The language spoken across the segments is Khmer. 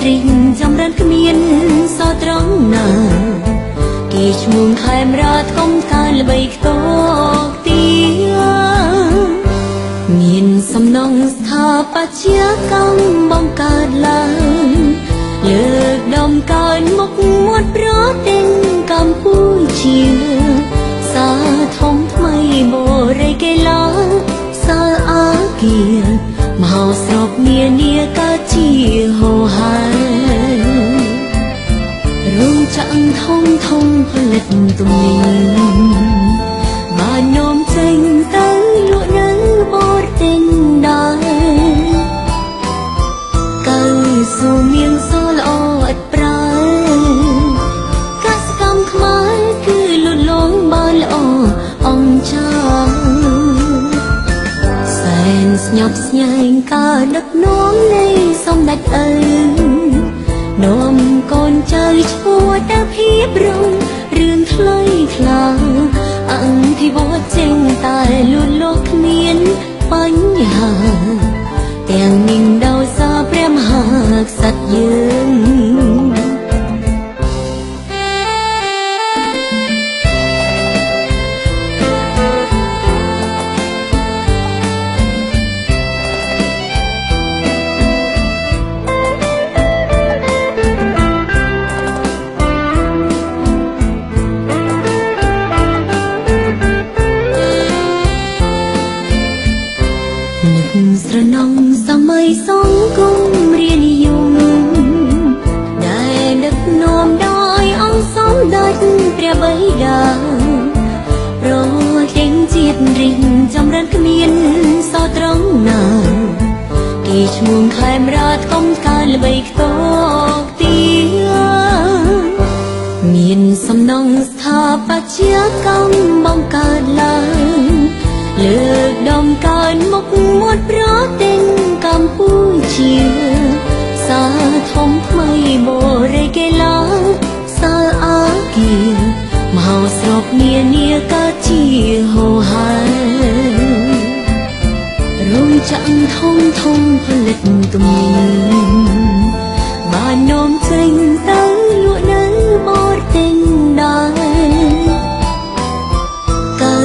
រិះចំរានគ្មានសោត្រង់ណាគេឈ្មោះខែមរាធំការល្បីខ្ទកទីមានសំណងស្ថាបត្យកម្មបង្កើតឡើងលើកដំកើងមុខមាត់ប្រទេសកម្ពុជាសាធំថ្មីបរិកេឡាសាអាគារមហោស្រពនានាកើតជាហូហែរោងចក្រធំផលិតទំនិញបាននាំចេញទៅលក់នៅបរទេសដែរកើសូមៀងសល្អឥតប្រើកសកម្មខ្មែរគឺលុតលងបានល្អអង្គចាសែនស្ញប់ស្ញែងការដឹកនាំនៃសម្ដេចឪនាំកូនចៅឈ្មោះតែភាពរងរឿងថ្លៃថ្លាអង្គិវត្តចេញតែលួនលោកគ្មានបញ្ហាទាំងនឹងដោយសារព្រះមហាក្សត្រយើងស្រណងសម័យសង្គមរានិយមដែលដឹកនាំដោយអង្គសម្ដេចព្រះបិតាប្រទេសជាតិរិះចម្រើនគ្មានសោត្រង់ណាគេឈ្មោះខេមរាធំការល្បីខ្ទកទីមានសំណងស្ថាបត្យកម្មបង្កើតឡើងលើកដំកើងមុខមាត់ប្រទេសកម្ពុជាសាធំថ្មីបរិកេឡាសាអាគារមហោស្រពនានាកើតជាហូហែរោងចក្រធំផលិតទំនិញបាននាំចេញទៅលក់នៅបរទេសដែរកើ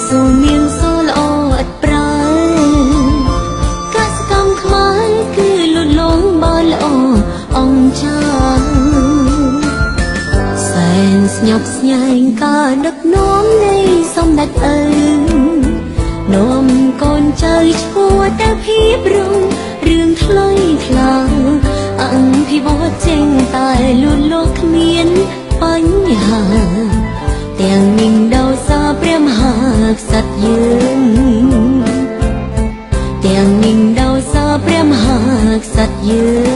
សូមមានសល្អឥតប្រើកសកម្មខ្មែរគឺលុតលងបានល្អអង្គចាសែនស្ញប់ស្ញែងការដឹកនាំនៃសម្ដេចឪនាំកូនចៅឈ្មោះតែភាពរងរឿងថ្លៃថ្លាអង្គិវត្តចេញតែលួនលោកគ្មានបញ្ហាទាំងនឹងដោយសារព្រះមហាក្សត្រយើងទាំងនឹងដោយសារព្រះមហាក្សត្រយើង